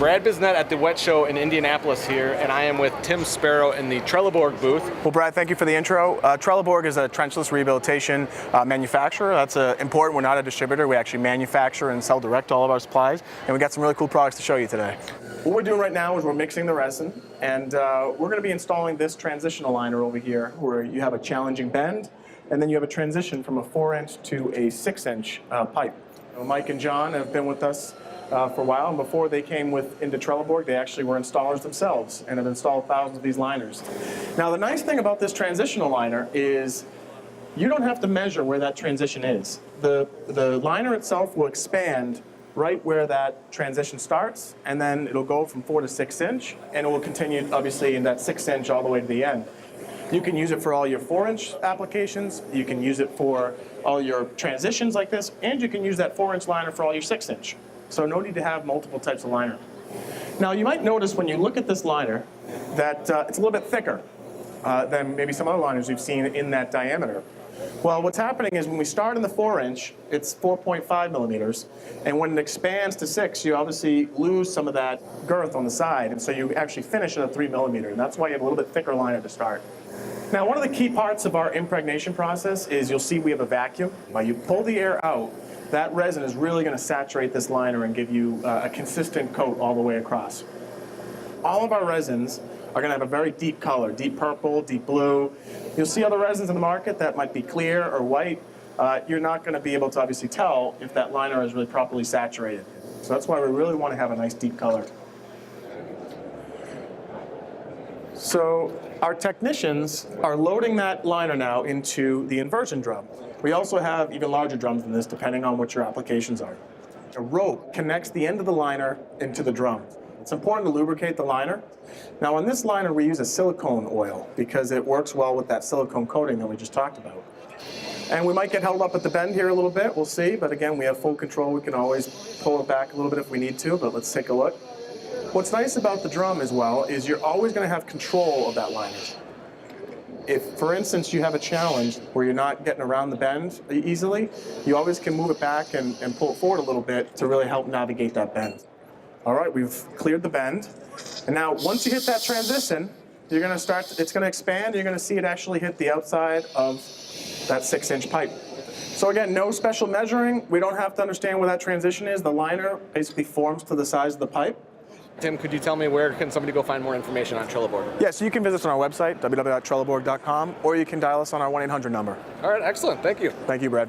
Brad Bisnet at the Wet Show in Indianapolis here, and I am with Tim Sparrow in the Trelleborg booth. Well, Brad, thank you for the intro. Trelleborg is a trenchless rehabilitation manufacturer. That's important. We're not a distributor. We actually manufacture and sell direct all of our supplies, and we got some really cool products to show you today. What we're doing right now is we're mixing the resin, and we're going to be installing this transitional liner over here, where you have a challenging bend, and then you have a transition from a 4-inch to a 6-inch pipe. Mike and John have been with us for a while, and before they came into Trelleborg, they actually were installers themselves and have installed thousands of these liners. Now, the nice thing about this transitional liner is you don't have to measure where that transition is. The liner itself will expand right where that transition starts, and then it'll go from 4 to 6 inch, and it will continue, obviously, in that 6 inch all the way to the end. You can use it for all your 4-inch applications, you can use it for all your transitions like this, and you can use that 4-inch liner for all your 6-inch. So no need to have multiple types of liner. Now you might notice when you look at this liner that it's a little bit thicker than maybe some other liners we've seen in that diameter. Well, what's happening is when we start in the 4-inch, it's 4.5 millimeters, and when it expands to 6, you obviously lose some of that girth on the side, and so you actually finish at a 3 millimeter, and that's why you have a little bit thicker liner to start. Now, one of the key parts of our impregnation process is you'll see we have a vacuum. While you pull the air out, that resin is really going to saturate this liner and give you a consistent coat all the way across. All of our resins are going to have a very deep color, deep purple, deep blue. You'll see other resins in the market that might be clear or white. You're not going to be able to obviously tell if that liner is really properly saturated. So that's why we really want to have a nice deep color. So our technicians are loading that liner now into the inversion drum. We also have even larger drums than this, depending on what your applications are. A rope connects the end of the liner into the drum. It's important to lubricate the liner. Now on this liner we use a silicone oil because it works well with that silicone coating that we just talked about. And we might get held up at the bend here a little bit, we'll see, but again we have full control. We can always pull it back a little bit if we need to, but let's take a look. What's nice about the drum as well is you're always going to have control of that liner. If, for instance, you have a challenge where you're not getting around the bend easily, you always can move it back and pull it forward a little bit to really help navigate that bend. All right, we've cleared the bend. And now, once you hit that transition, you're going to start, it's going to expand, you're going to see it actually hit the outside of that 6-inch pipe. So again, no special measuring. We don't have to understand where that transition is. The liner basically forms to the size of the pipe. Tim, could you tell me where can somebody go find more information on Trelleborg? Yeah, so you can visit us on our website, www.trelleborg.com, or you can dial us on our 1-800 number. All right, excellent. Thank you. Thank you, Brad.